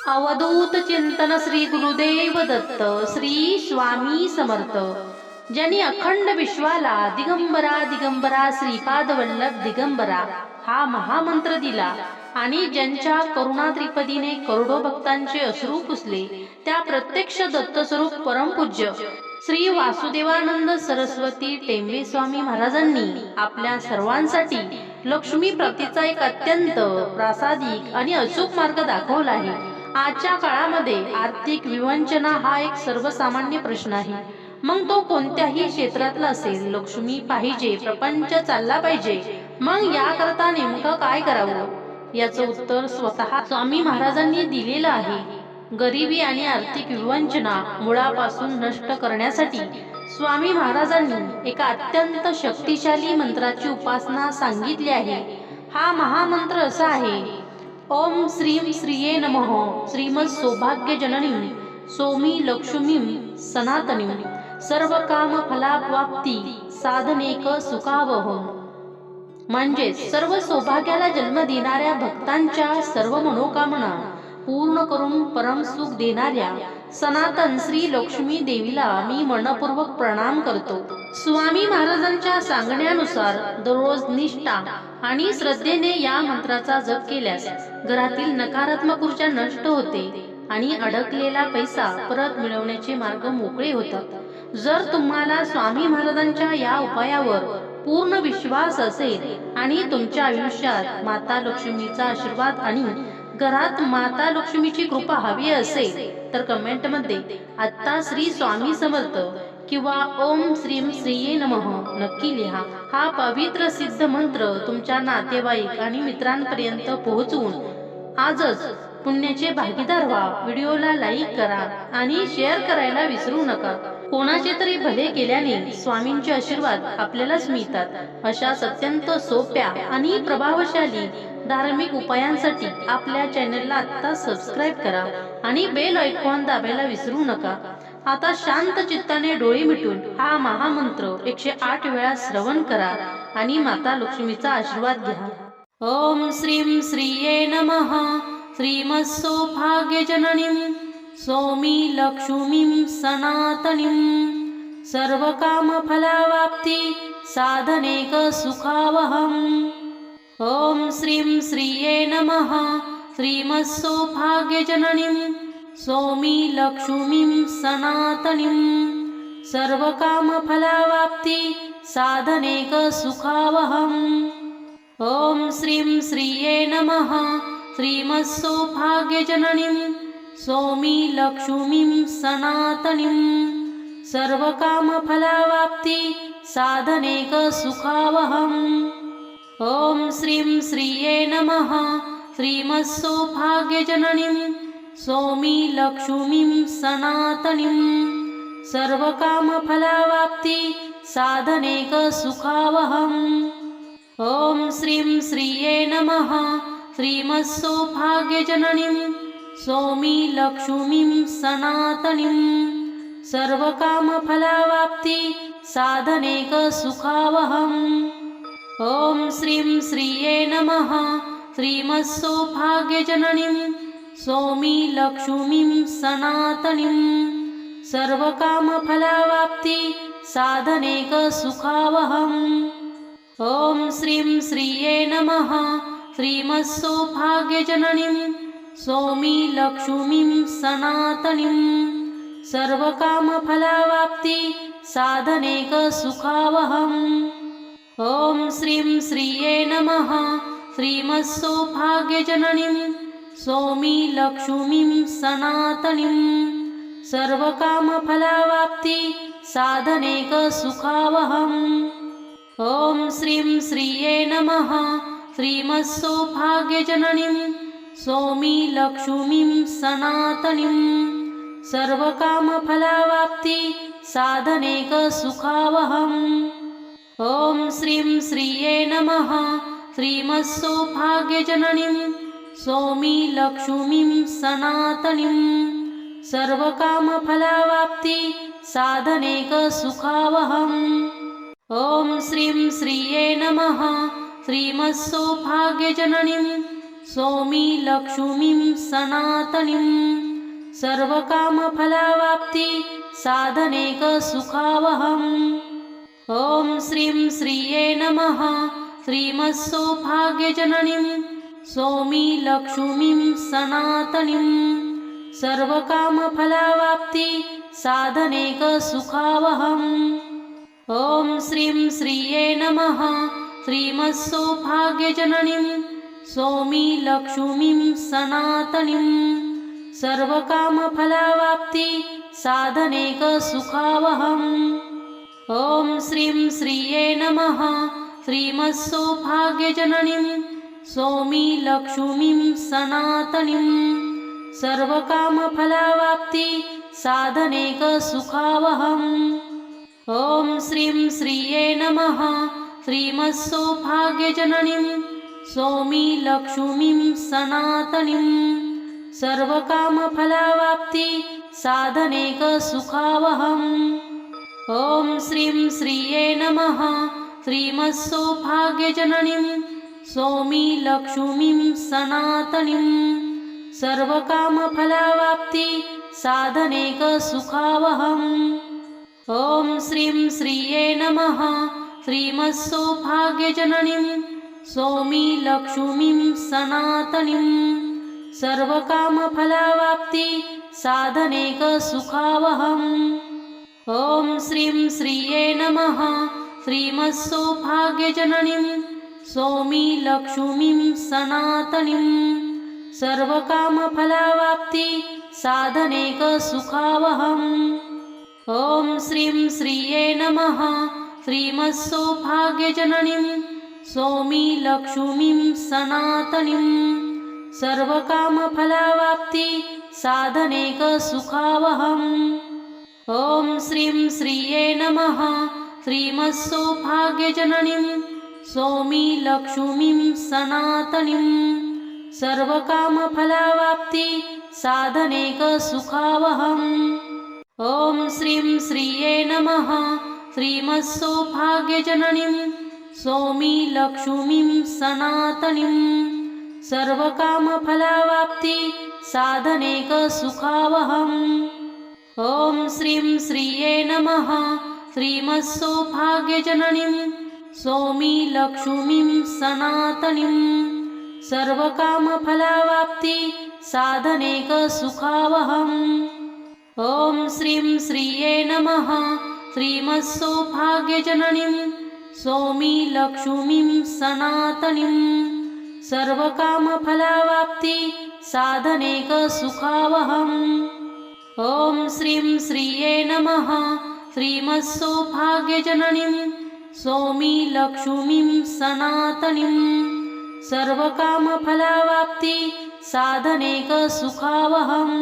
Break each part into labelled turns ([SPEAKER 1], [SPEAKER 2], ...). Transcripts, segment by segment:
[SPEAKER 1] अवधूत चिंतन श्री गुरुदेव दत्त श्री स्वामी समर्थ। ज्यांनी अखंड विश्वाला दिगंबरा दिगंबरा श्रीपाद वल्लभ दिगंबरा हा महामंत्र दिला आणि ज्यांच्या करुणा त्रिपदीने करोडो भक्तांचे अश्रू पुसले, त्या प्रत्यक्ष दत्तस्वरूप परमपूज्य श्री वासुदेवानंद सरस्वती टेंबे स्वामी महाराजांनी आपल्या सर्वांसाठी लक्ष्मी प्राप्तीचा एक अत्यंत प्रासादिक आणि अचूक मार्ग दाखवला आहे। आजच्या काळामध्ये आर्थिक विवंचना हा एक सर्वसामान्य प्रश्न आहे। मग तो कोणत्याही क्षेत्रातला असेल, लक्ष्मी पाहिजे, प्रपंच चालला पाहिजे, मग याकरता नेमकं काय करावं याचं उत्तर स्वतः स्वामी महाराजांनी दिलेलं आहे। गरिबी आणि आर्थिक विवंचना मुळापासून नष्ट करण्यासाठी स्वामी महाराजांनी एका अत्यंत शक्तिशाली मंत्राची उपासना सांगितली आहे। हा महामंत्र असा आहे: ओम श्रीं श्रिये नमः श्रीमत् सौभाग्य जननीं सौमी लक्ष्मीं सनातनीं सर्व काम फलाप्राप्ती साधनेक सुखावहं। म्हणजे सर्व सौभाग्याला जन्म देणाऱ्या भक्तांच्या सर्व मनोकामना पूर्ण करून परम सुख देणाऱ्या सनातन श्री लक्ष्मी देवीला मी मनपूर्वक प्रणाम करतो। स्वामी महाराजांच्या सांगण्यानुसार दररोज निष्ठा आणि श्रद्धेने या मंत्राचा जप केल्यास घरातील नकारात्मक ऊर्जा नष्ट होते आणि अडकलेला पैसा परत मिळवण्याचे मार्ग मोकळे होतात। जर तुम्हाला स्वामी महाराजांच्या या उपायावर पूर्ण विश्वास असेल आणि तुमच्या आयुष्यात माता लक्ष्मीचा आशीर्वाद आणि घरात माता लक्ष्मीची कृपा हवी असेल तर कमेंट मध्ये आता श्री स्वामी समर्थ किंवा ओम श्रीं श्रिये नमः नक्की लिहा। हा पवित्र सिद्ध मंत्र तुमच्या नातेवाईक आणि मित्रांपर्यंत पोहोचवून आजच पुण्याचे भागीदार व्हा। व्हिडिओला लाईक करा आणि शेअर करायला विसरू नका। कोणाचे तरी भले केल्याने स्वामींचे आशीर्वाद आपल्यालाच मिळतात। अशाच अत्यंत सोप्या आणि प्रभावशाली धार्मिक उपायांसाठी आपल्या चॅनलला आता सबस्क्राईब करा आणि बेल आयकॉन दाबायला विसरू नका। आता शांत चित्ताने डोळे मिटून हा महामंत्र 108 वेळा श्रवण करा आणि माता लक्ष्मीचा आशीर्वाद घ्या। ओम श्रीं श्रिये नमः श्रीमत् सौभाग्य जननीं सौमी लक्ष्मीं सनातनीं सर्व काम फलाप्ती साधनेक सुखावहम्। ओम श्रीं श्रिये नमः श्रीमत् सौभाग्य जननीं सौमी लक्ष्मीं सनातनीं सर्व काम फलाप्ती साधनेक सुखावहम्। ओम श्रीं श्रिये नमः श्रीमत् सौभाग्य जननीं सौमी लक्ष्मीं सनातनीं सर्व काम फलाप्ती साधनेक सुखावहम्। ओम श्रीं श्रिये नमः श्रीमत् सौभाग्य जननीं सौमी लक्ष्मीं सनातनीं सर्व काम फलाप्ती साधनेक सुखावहम्। ओम श्रीं श्रिये नमः श्रीमत् सौभाग्य जननीं सौमी लक्ष्मीं सनातनीं सर्व काम फलाप्ती साधनेक सुखावहम्। ओम श्रीं श्रिये नमः श्रीमत् सौभाग्य जननीं सौमी लक्ष्मीं सनातनीं सर्व काम फलाप्ती साधनेक सुखावहम्। ओम श्रीं श्रिये नमः श्रीमत् सौभाग्य जननीं सौमी लक्ष्मीं सनातनीं सर्व काम फलाप्ती साधनेक सुखावहम्। ओम श्रीं श्रिये नमः श्रीमत् सौभाग्य जननीं सौमी लक्ष्मीं सनातनीं सर्व काम फलाप्ती साधनेक सुखावहम्। ओम श्रीं श्रिये नमः श्रीमत् सौभाग्य जननीं सौमी लक्ष्मीं सनातनीं सर्व काम फलाप्ती साधनेक सुखावहम्। ओम श्रीं श्रिये नमः श्रीमत् सौभाग्य जननीं सौमी लक्ष्मीं सनातनीं सर्व काम फलाप्ती साधनेक सुखावहम्। ओम श्रीं श्रिये नमः श्रीमत् सौभाग्य जननीं सौमी लक्ष्मीं सनातनीं सर्वकामफलावाप्ति साधनेक सुखावहम्। ॐ श्रीं श्रिये नमः। श्रीमत्सौभाग्यजननीं सौमी लक्ष्मीं सनातनीं सर्वकामफलावाप्ति साधनेक सुखावहम्। ॐ श्रीं श्रिये नमः। श्रीमत्सौभाग्यजननीं सौमी लक्ष्मीं सनातनीं सर्वकामफलावाप्ति साधनेक सुखावहम्। ॐ श्रीं श्रिये नमः। श्रीमत्सौभाग्यजननीं सौमी लक्ष्मीं सनातनीं सर्वकामफलावाप्ति साधनेक सुखावहम्। ॐ श्रीं श्रिये नमः। श्रीमत्सौभाग्यजननीं सौमी लक्ष्मीं सनातनीं सर्वकामफलावाप्ति साधनेक सुखावहम्। ॐ श्रीं श्रिये नमः। श्रीमत्सौभाग्यजननीं सौमी लक्ष्मीं सनातनीं सर्वकामफलावाप्ति साधनेक सुखावहम्। ॐ श्रीं श्रिये नमः। श्रीमत्सौभाग्यजननीं सौमी लक्ष्मीं सनातनीं सर्वकामफलावाप्ति साधनेक सुखावहम्। ॐ श्रीं श्रिये नमः। श्रीमत्सौभाग्यजननीं सौमी लक्ष्मीं सनातनीं सर्वकामफलावाप्ति साधनेक सुखावहम्। ॐ श्रीं श्रिये नमः। श्रीमत्सौभाग्यजननीं सौमी लक्ष्मीं सनातनीं सर्वकामफलावाप्ति साधनेक सुखावहम्। ॐ श्रीं श्रिये नमः। श्रीमत्सौभाग्यजननीं सौमी लक्ष्मीं सनातनीं सर्वकामफलावाप्ति साधनेक सुखावहम्। ॐ श्रीं श्रिये नमः। श्रीमत्सौभाग्यजननीं सौमी लक्ष्मीं सनातनीं सर्वकामफलावाप्ति साधनेक सुखावहम्। ॐ श्रीं श्रिये नमः। श्रीमत्सौभाग्यजननीं सौमी लक्ष्मीं सनातनीं सर्वकामफलावाप्ति साधनेक सुखावहम्। ॐ श्रीं श्रिये नमः। श्रीमत्सौभाग्यजननीं सौमी लक्ष्मीं सनातनीं सर्वकामफलावाप्ति साधनेक सुखावहम्। ॐ श्रीं श्रिये नमः। श्रीमत्सौभाग्यजननीं सौमी लक्ष्मीं सनातनीं सर्वकामफलावाप्ति साधनेक सुखावहम्।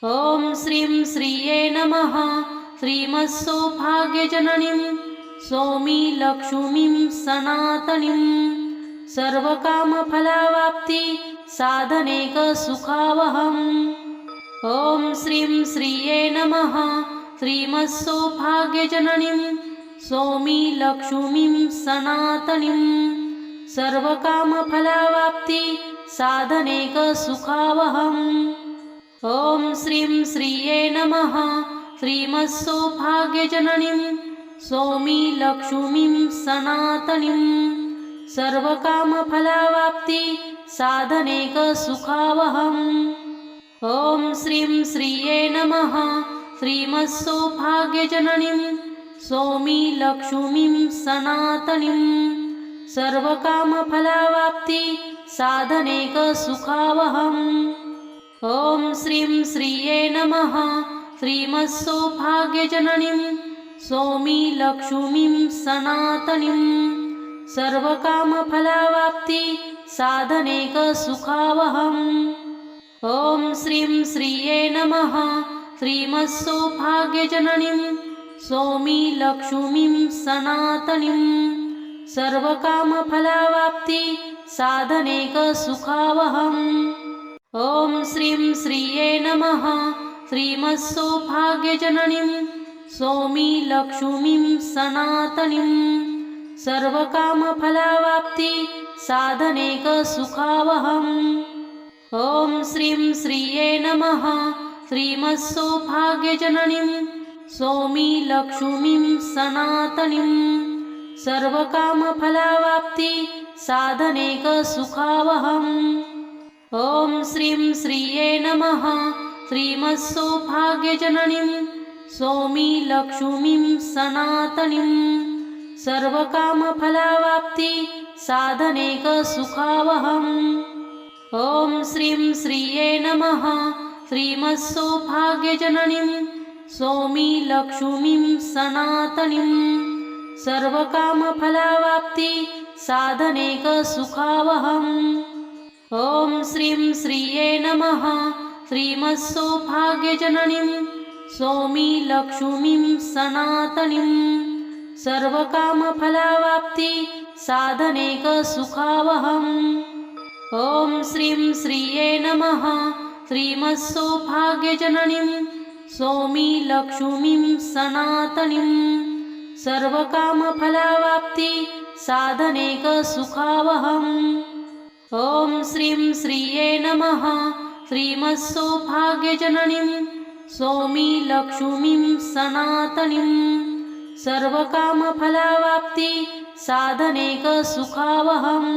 [SPEAKER 1] ॐ श्रीं श्रिये नमः। श्रीमत्सौभाग्यजननीं सौमी लक्ष्मीं सनातनीं सर्वकामफलावाप्ति साधनेक सुखावहम्। ॐ श्रीं श्रिये नमः। श्रीमत्सौभाग्यजननीं सौमी लक्ष्मीं सनातनीं सर्वकामफलावाप्ति साधनेक सुखावहम्। ॐ श्रीं श्रिये नमः। श्रीमत्सौभाग्यजननीं सौमी लक्ष्मीं सनातनीं सर्वकामफलावाप्ति साधनेक सुखावहम्। ॐ श्रीं श्रिये नमः। श्रीमत्सौभाग्यजननीं सौमी लक्ष्मीं सनातनीं सर्वकामफलावाप्ति साधनेक सुखावहम्। ॐ श्रीं श्रिये नमः। श्रीमत्सौभाग्यजननीं सौमी लक्ष्मीं सनातनीं सर्वकामफलावाप्ति साधनेक सुखावहम्। ॐ श्रीं श्रिये नमः। श्रीमत्सौभाग्यजननीं सौमी लक्ष्मीं सनातनीं सर्वकामफलावाप्ति साधनेक सुखावहम्। ॐ श्रीं श्रिये नमः। श्रीमत्सौभाग्यजननीं सौमी लक्ष्मीं सनातनीं सर्वकामफलावाप्ति साधनेकसुखावहम्। ॐ श्रीं श्रिये नमः। श्रीमत्सौभाग्यजननीं सौमी लक्ष्मीं सनातनीं सर्वकामफलावाप्ति साधनेकसुखावहम्। ॐ श्रीं श्रिये नमः। श्रीमत्सौभाग्यजननीं सौमी लक्ष्मीं सनातनीं सर्वकामफलावाप्ति साधनेकसुखावहम्। ॐ श्रीं श्रिये नमः। श्रीमत्सौभाग्यजननीं सौमी लक्ष्मीं सनातनीं सर्वकामफलावाप्ति साधनेकसुखावहम्। ॐ श्रीं श्रिये नमः। श्रीमत्सौभाग्यजननीं सौमी लक्ष्मीं सनातनीं सर्वकामफलावाप्ति साधनेकसुखावहम्। ॐ श्रीं श्रिये नमः। श्रीमत्सौभाग्यजननीं सौमी लक्ष्मीं सनातनीं सर्वकामफलावाप्ति साधनेकसुखावहम्। ॐ श्रीं श्रिये नमः। श्रीमत्सौभाग्यजननीं सौमी लक्ष्मीं सनातनीं सर्वकामफलावाप्ति साधनेकसुखावहम्।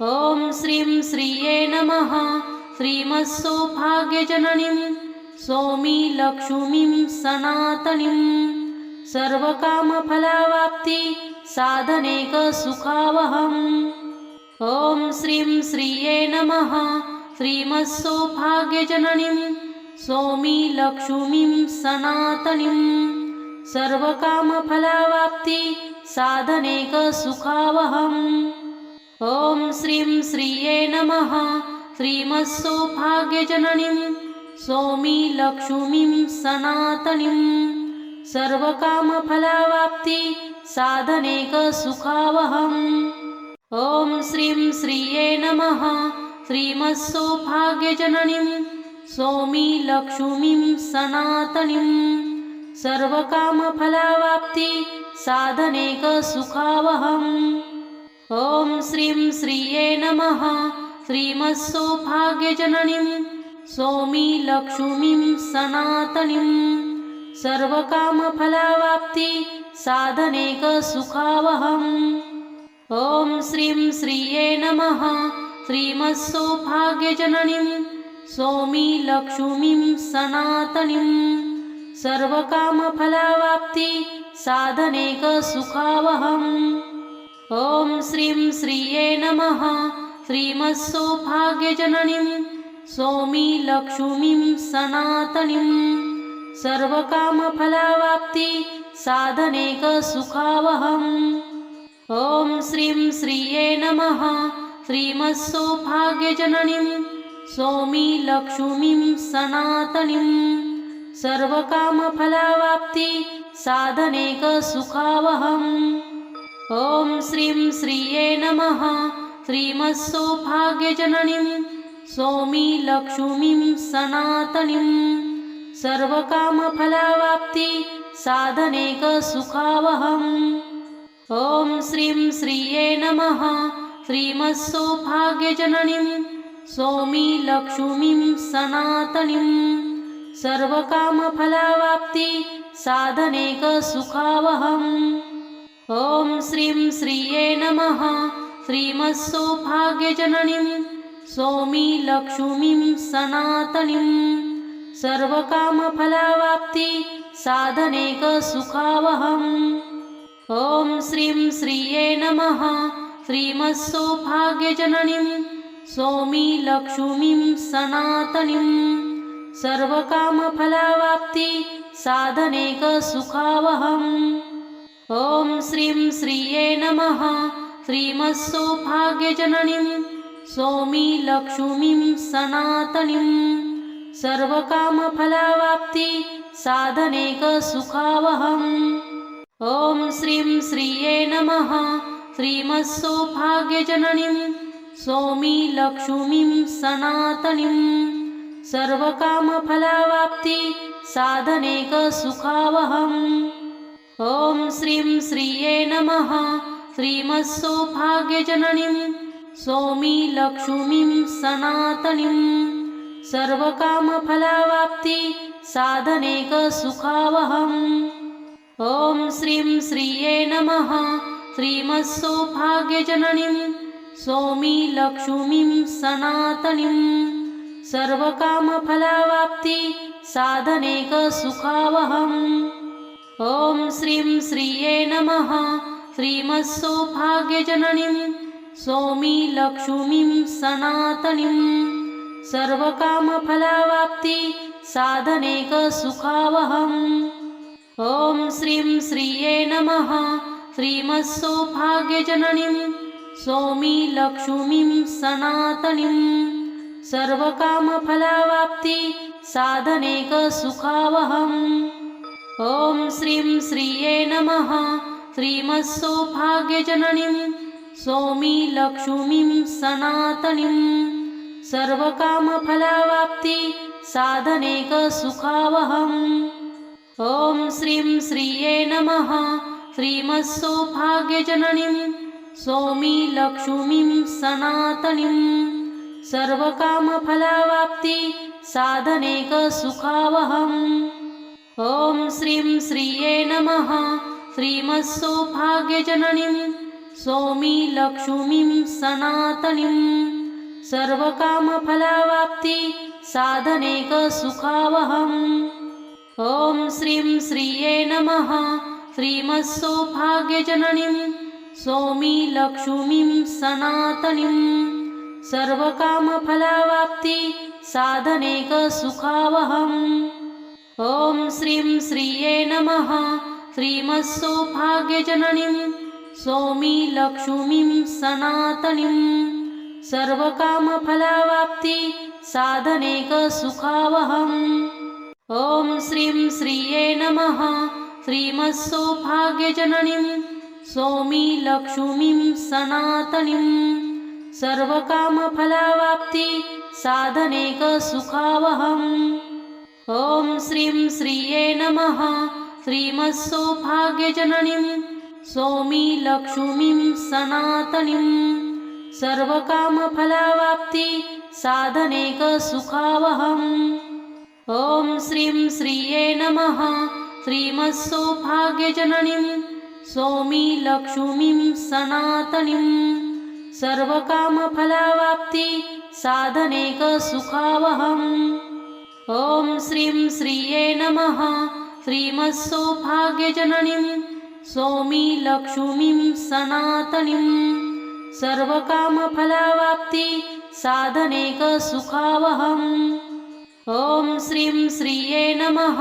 [SPEAKER 1] ॐ श्रीं श्रिये नमः। श्रीमत्सौभाग्यजननीं सौमी लक्ष्मीं सनातनीं सर्वकामफलावाप्ति साधनेकसुखावहम्। ॐ श्रीं श्रिये नमः। श्रीमत्सौभाग्यजननीं सौमी लक्ष्मीं सनातनीं सर्वकामफलावाप्ति साधनेकसुखावहम्। ॐ श्रीं श्रिये नमः। श्रीमत्सौभाग्यजननीं सौमी लक्ष्मीं सनातनीं सर्वकामफलावाप्ति साधनेकसुखावहम्। ॐ श्रीं श्रिये नमः। श्रीमत्सौभाग्यजननीं सौमी लक्ष्मीं सनातनीं सर्वकामफलावाप्ति साधनेकसुखावहम्। ॐ श्रीं श्रिये नमः। श्रीमत्सौभाग्यजननीं सौमी लक्ष्मीं सनातनीं सर्वकामफलावाप्ति साधनेकसुखावहम्। ॐ श्रीं श्रिये नमः। श्रीमत्सौभाग्यजननीं सौमी लक्ष्मीं सनातनीं सर्वकामफलावाप्ति साधनेकसुखावहम्। ॐ श्रीं श्रिये नमः। श्रीमत्सौभाग्यजननीं सौमी लक्ष्मीं सनातनीं सर्वकामफलावाप्ति साधनेकसुखावहम्। ॐ श्रीं श्रिये नमः। श्रीमत्सौभाग्यजननीं सौमी लक्ष्मीं सनातनीं सर्वकामफलावाप्ति साधनेकसुखावहम्। ॐ श्रीं श्रिये नमः। श्रीमत्सौभाग्यजननीं सौमी लक्ष्मीं सनातनीं सर्वकामफलावाप्ति साधनेकसुखावहम्। ॐ श्रीं श्रिये नमः। श्रीमत्सौभाग्यजननीं सौमी लक्ष्मीं सनातनीं सर्वकामफलावाप्ति साधनेकसुखावहम्। ॐ श्रीं श्रिये नमः। श्रीमत्सौभाग्यजननीं सौमी लक्ष्मीं सनातनीं सर्वकामफलावाप्ति साधनेकसुखावहम्। ॐ श्रीं श्रिये नमः। श्रीमत्सौभाग्यजननीं सौमी लक्ष्मीं सनातनीं सर्वकामफलावाप्ति साधनेकसुखावहम्। ॐ श्रीं श्रिये नमः। श्रीमत्सौभाग्यजननीं सौमी लक्ष्मीं सनातनीं सर्वकामफलावाप्ति साधनेकसुखावहम्। ॐ श्रीं श्रिये नमः। श्रीमत्सौभाग्यजननीं सौमी लक्ष्मीं सनातनीं सर्वकामफलावाप्ति साधनेकसुखावहम्। ॐ श्रीं श्रिये नमः। श्रीमत्सौभाग्यजननीं सौमी लक्ष्मीं सनातनीं सर्वकामफलावाप्ति साधनेकसुखावहम्। ॐ श्रीं श्रिये नमः। श्रीमत्सौभाग्यजननीं सौमी लक्ष्मीं सनातनीं सर्वकामफलावाप्ति साधनेकसुखावहम्। ॐ श्रीं श्रिये नमः। श्रीमत्सौभाग्यजननीं सौमी लक्ष्मीं सनातनीं सर्वकामफलावाप्ति साधनेकसुखावहम्। ॐ श्रीं श्रिये नमः। श्रीमत्सौभाग्यजननीं सौमी लक्ष्मीं सनातनीं सर्वकामफलावाप्ति साधनेकसुखावहम्। ॐ श्रीं श्रिये नमः। श्रीमत्सौभाग्यजननीं सौमी लक्ष्मीं सनातनीं सर्वकामफलावाप्ति साधनेकसुखावहम्। ॐ श्रीं श्रिये नमः। श्रीमत्सौभाग्यजननीं सौमी लक्ष्मीं सनातनीं सर्वकामफलावाप्ति साधनेकसुखावहम्। ॐ श्रीं श्रिये नमः। श्रीमत्सौभाग्यजननीं सौमी लक्ष्मीं सनातनीं सर्वकामफलावाप्ति साधनेकसुखावहम्। ॐ श्रीं श्रिये नमः। श्रीमत्सौभाग्यजननीं सौमी लक्ष्मीं सनातनीं सर्वकामफलावाप्ति साधनेकसुखावहम्। ॐ श्रीं श्रिये नमः। श्रीमत्सौभाग्यजननीं सौमी लक्ष्मीं सनातनीं सर्वकामफलावाप्ति साधनेकसुखावहम्। ॐ श्रीं श्रिये नमः। श्रीमत्सौभाग्यजननीं सौमी लक्ष्मीं सनातनीं सर्वकामफलावाप्ति साधनेकसुखावहम्। ॐ श्रीं श्रिये नमः। श्रीमत्सौभाग्यजननीं सौमी लक्ष्मीं सनातनीं सर्वकामफलावाप्ति साधनेकसुखावहम्। ॐ श्रीं श्रिये नमः। श्रीमत्सौभाग्यजननीं सौमी लक्ष्मीं सनातनीं सर्वकामफलावाप्ति साधनेकसुखावहम्। ॐ श्रीं श्रिये नमः। श्रीमत्सौभाग्यजननीं सौमी लक्ष्मीं सनातनीं सर्वकामफलावाप्ति साधनेकसुखावहम्। ॐ श्रीं श्रिये नमः।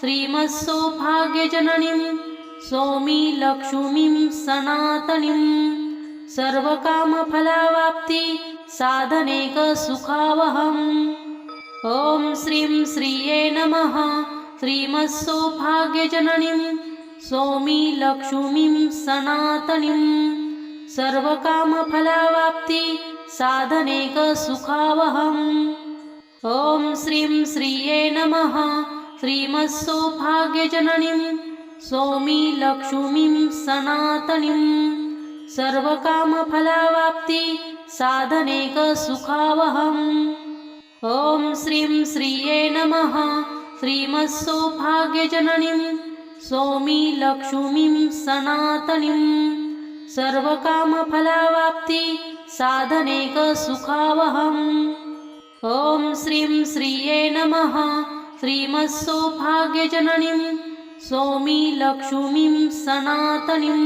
[SPEAKER 1] श्रीमत्सौभाग्यजननीं सौमी लक्ष्मीं सनातनीं सर्वकामफलावाप्ति साधनेकसुखावहम्। ॐ श्रीं श्रिये नमः। श्रीमत्सौभाग्यजननीं सौमी लक्ष्मीं सनातनीं सर्वकामफलावाप्ति साधनेकसुखावहम्। ॐ श्रीं श्रिये नमः। श्रीमत्सौभाग्यजननीं सौमी लक्ष्मीं सनातनीं सर्वकामफलावाप्ति साधनेकसुखावहम्। ॐ श्रीं श्रिये नमः। श्रीमत्सौभाग्यजननीं सौमी लक्ष्मीं सनातनीं सर्वकामफलावाप्ति साधनेकसुखावहम्। ॐ श्रीं श्रिये नमः। श्रीमत्सौभाग्यजननीं सौमी लक्ष्मीं सनातनीं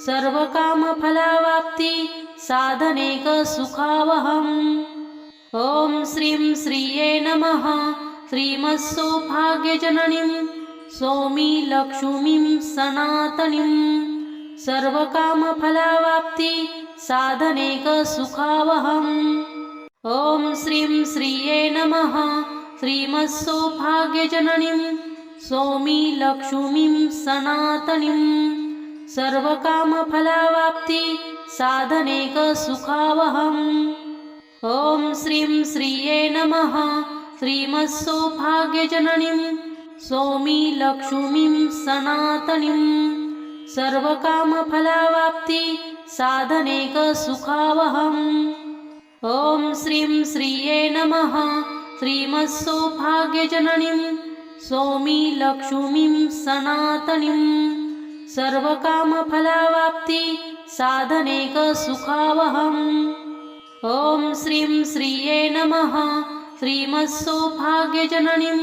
[SPEAKER 1] सर्वकामफलावाप्ति साधनेकसुखावहम्। ॐ श्रीं श्रिये नमः। श्रीमत्सौभाग्यजननीं सौमी लक्ष्मीं सनातनीं सर्वकामफलावाप्ति साधनेकसुखावहम्। ॐ श्रीं श्रिये नमः। श्रीमत्सौभाग्यजननीं सौमी लक्ष्मीं सनातनीं सर्वकामफलावाप्ति साधनेकसुखावहम्। ॐ श्रीं श्रिये नमः। श्रीमत्सौभाग्यजननीं सौमी लक्ष्मीं सनातनीं सर्वकामफलावाप्ति साधनेकसुखावहम्। ॐ श्रीं श्रिये नमः। श्रीमत्सौभाग्यजननीं सौमी लक्ष्मीं सनातनीं सर्वकामफलावाप्ति साधनेकसुखावहम्। ॐ श्रीं श्रिये नमः। श्रीमत्सौभाग्यजननीं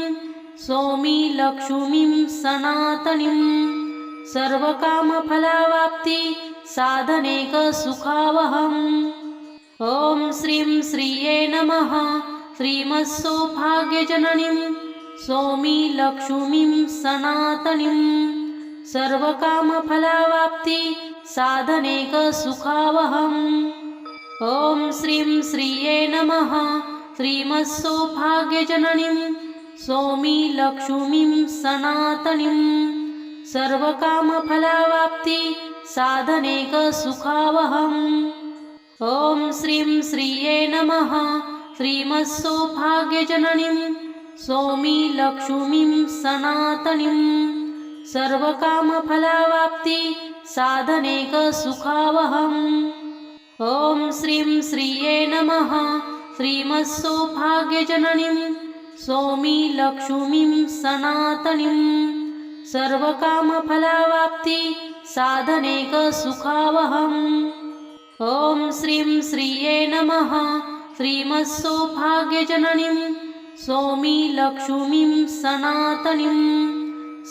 [SPEAKER 1] सौमी लक्ष्मीं सनातनीं सर्वकामफलावाप्ति साधनेकसुखावहम्। ॐ श्रीं श्रिये नमः। श्रीमत्सौभाग्यजननीं सौमी लक्ष्मीं सनातनीं सर्वकामफलावाप्ति साधनेकसुखावहम्। ॐ श्रीं श्रिये नमः। श्रीमत्सौभाग्यजननीं सौमी लक्ष्मीं सनातनीं सर्वकामफलावाप्ति साधनेकसुखावहम्। ॐ श्रीं श्रिये नमः। श्रीमत्सौभाग्यजननीं सौमी लक्ष्मीं सनातनीं सर्वकामफलावाप्ति साधनेकसुखावहम्। ॐ श्रीं श्रिये नमः। श्रीमत्सौभाग्यजननीं सौमी लक्ष्मीं सनातनीं सर्वकामफलावाप्ति साधनेकसुखावहम्। ॐ श्रीं श्रिये नमः। श्रीमत्सौभाग्यजननीं सौमी लक्ष्मीं सनातनीं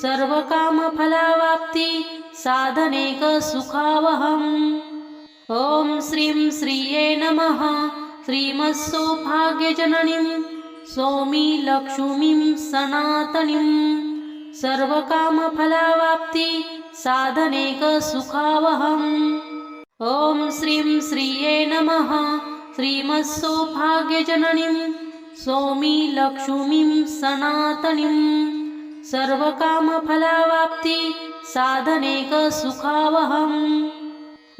[SPEAKER 1] सर्वकामफलावाप्ति साधनेकसुखावहम्। ॐ श्रीं श्रिये नमः। श्रीमत्सौभाग्यजननीं सौमी लक्ष्मीं सनातनीं सर्वकामफलावाप्ति साधनेकसुखावहम्। ॐ श्रीं श्रिये नमः। श्रीमत्सौभाग्यजननीं सौमी लक्ष्मीं सनातनीं सर्वकामफलावाप्ति साधनेकसुखावहम्।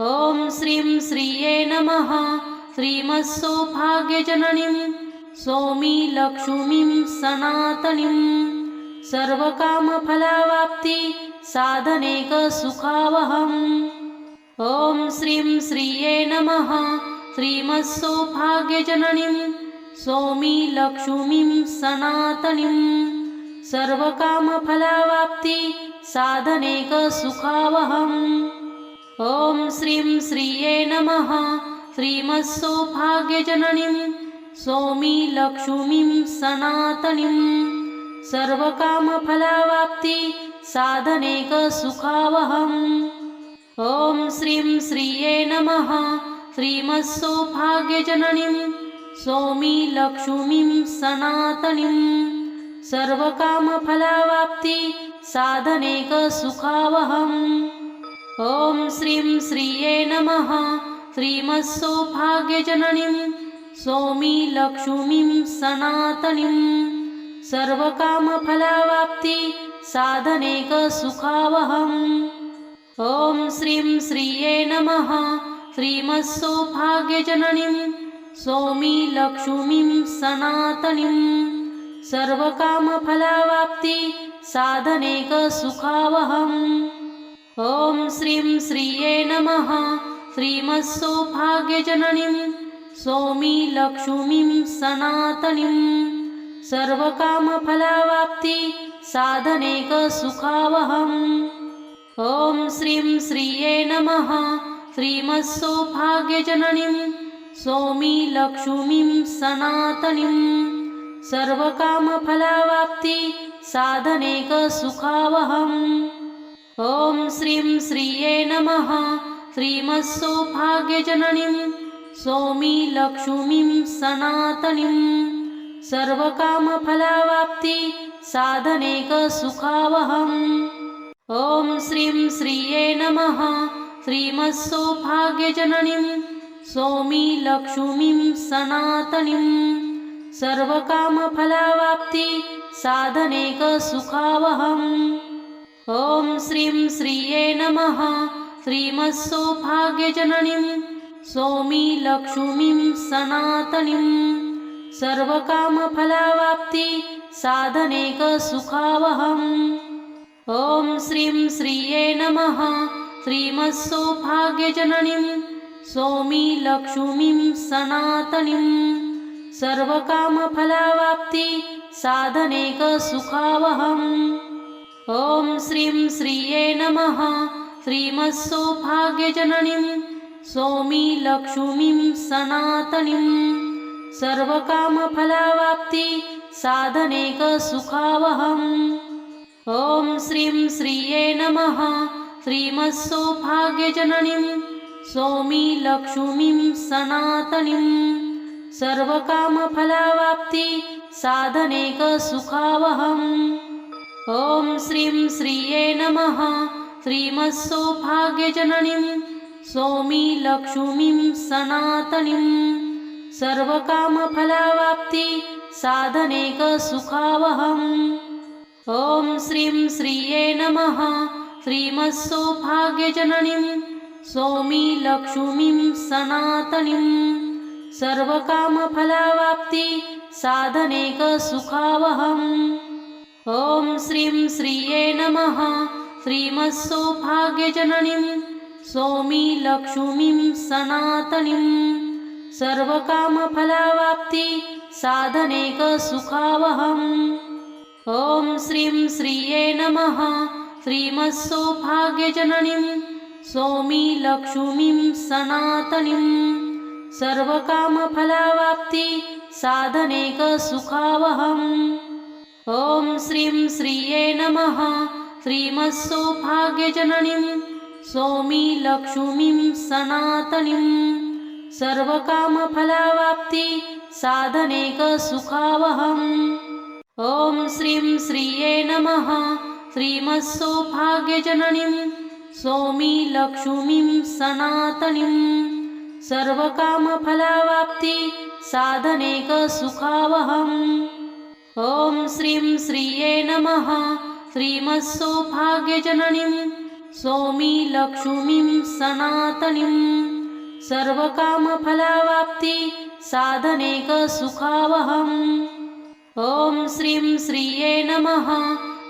[SPEAKER 1] ॐ श्रीं श्रिये नमः। श्रीमत्सौभाग्यजननीं सौमी लक्ष्मीं सनातनीं सर्वकामफलावाप्ति साधनेकसुखावहम्। ॐ श्रीं श्रिये नमः। श्रीमत्सौभाग्यजननीं सौमी लक्ष्मीं सनातनीं सर्वकामफलावाप्ति साधनेकसुखावहम्। ॐ श्रीं श्रिये नमः। श्रीमत्सौभाग्यजननीं सौमी लक्ष्मीं सनातनीं सर्वकामफलावाप्ति साधनेकसुखावहम्। ॐ श्रीं श्रिये नमः। श्रीमत्सौभाग्यजननीं सौमी लक्ष्मीं सनातनीं सर्वकामफलावाप्ति साधनेकसुखावहम्। ॐ श्रीं श्रिये नमः। श्रीमत्सौभाग्यजननीं सौमी लक्ष्मीं सनातनीं सर्वकामफलावाप्ति साधनेकसुखावहम्। ॐ श्रीं श्रिये नमः। श्रीमत्सौभाग्यजननीं सौमी लक्ष्मीं सनातनीं सर्वकामफलावाप्ति साधनेकसुखावहम्। ॐ श्रीं श्रिये नमः। श्रीमत्सौभाग्यजननीं सौमी लक्ष्मीं सनातनीं सर्वकामफलावाप्ति साधनेकसुखावहम्। ॐ श्रीं श्रिये नमः। श्रीमत्सौभाग्यजननीं सौमी लक्ष्मीं सनातनीं सर्वकामफलावाप्ति साधनेकसुखावहम्। ॐ श्रीं श्रिये नमः। श्रीमत्सौभाग्यजननीं सौमी लक्ष्मीं सनातनीं सर्वकामफलावाप्ति साधनेकसुखावहम्। ॐ श्रीं श्रिये नमः। श्रीमत्सौभाग्यजननीं सौमी लक्ष्मीं सनातनीं सर्वकामफलावाप्ति साधनेकसुखावहम्। ॐ श्रीं श्रिये नमः। श्रीमत्सौभाग्यजननीं सौमी लक्ष्मीं सनातनीं सर्वकामफलावाप्ति साधनेकसुखावहम्। ॐ श्रीं श्रिये नमः। श्रीमत्सौभाग्यजननीं सौमी लक्ष्मीं सनातनीं सर्वकामफलावाप्ति साधनेक सुखावहम्। ॐ श्रीं श्रिये नमः। श्रीमत्सौभाग्यजननीं सौमी लक्ष्मीं सनातनीं सर्वकामफलावाप्ति साधनेक सुखावहम्। ॐ श्रीं श्रिये नमः। श्रीमत्सौभाग्यजननीं सौमी लक्ष्मीं सनातनीं सर्वकामफलावाप्ति साधनेक सुखावहम्। ॐ श्रीं श्रिये नमः। श्रीमत्सौभाग्यजननीं सौमी लक्ष्मीं सनातनीं सर्वकामफलावाप्ति साधनेक सुखावहम्। ॐ श्रीं श्रिये नमः। श्रीमत्सौभाग्यजननीं सौमी लक्ष्मीं सनातनीं सर्वकामफलावाप्ति साधनेक सुखावहम्। ॐ श्रीं श्रिये नमः। श्रीमत्सौभाग्यजननीं सौमी लक्ष्मीं सनातनीं सर्वकामफलावाप्ति साधनेक सुखावहम्। ॐ श्रीं श्रिये नमः। श्रीमत्सौभाग्यजननीं सौमी लक्ष्मीं सनातनीं सर्वकामफलावाप्ति साधनेक सुखावहम्। ॐ श्रीं श्रिये नमः। श्रीमत्सौभाग्यजननीं सौमी लक्ष्मीं सनातनीं सर्वकामफलावाप्ति साधनेक सुखावहम्। ॐ श्रीं श्रिये नमः। श्रीमत्सौभाग्यजननीं सौमी लक्ष्मीं सनातनीं सर्वकामफलावाप्ति साधनेक सुखावहम्। ॐ श्रीं श्रिये नमः। श्रीमत्सौभाग्यजननीं सौमी लक्ष्मीं सनातनीं सर्वकामफलावाप्ति साधनेक सुखावहम्। ॐ श्रीं श्रिये नमः।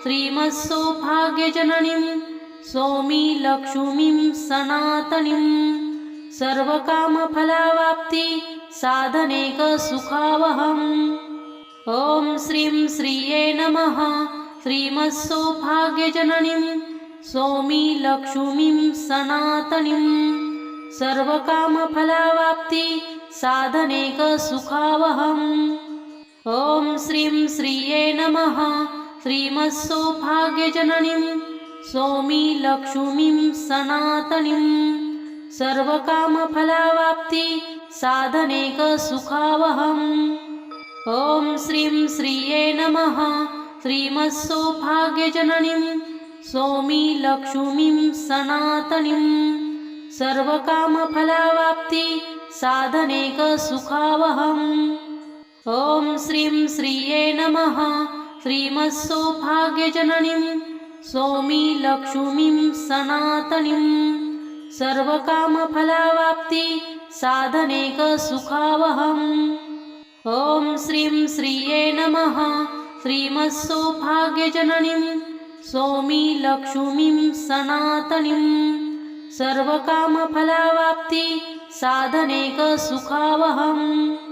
[SPEAKER 1] श्रीमत्सौभाग्यजननीं सौमी लक्ष्मीं सनातनीं सर्वकामफलावाप्ति साधनेक सुखावहम्। ॐ श्रीं श्रिये नमः। श्रीमत्सौभाग्यजननीं सौमी लक्ष्मीं सनातनीं सर्वकामफलावाप्ति साधनेक सुखावहम्। ॐ श्रीं श्रिये नमः। श्रीमत्सौभाग्यजननीं सौमी लक्ष्मीं सनातनीं सर्वकामफलावाप्ति साधनेक सुखावहम्। ॐ श्रीं श्रिये नमः। श्रीमत्सौभाग्यजननीं सौमी लक्ष्मीं सनातनीं सर्वकामफलावाप्ति साधनेक सुखावहम्। ॐ श्रीं श्रिये नमः। श्रीमत्सौभाग्यजननीं सौमी लक्ष्मीं सनातनीं सर्वकामफलावाप्ति साधनेक सुखावहम्। ॐ श्रीं श्रिये नमः। श्रीमत्सौभाग्यजननीं सौमी लक्ष्मीं सनातनीं सर्वकामफलावाप्ति साधनेक सुखावहम्।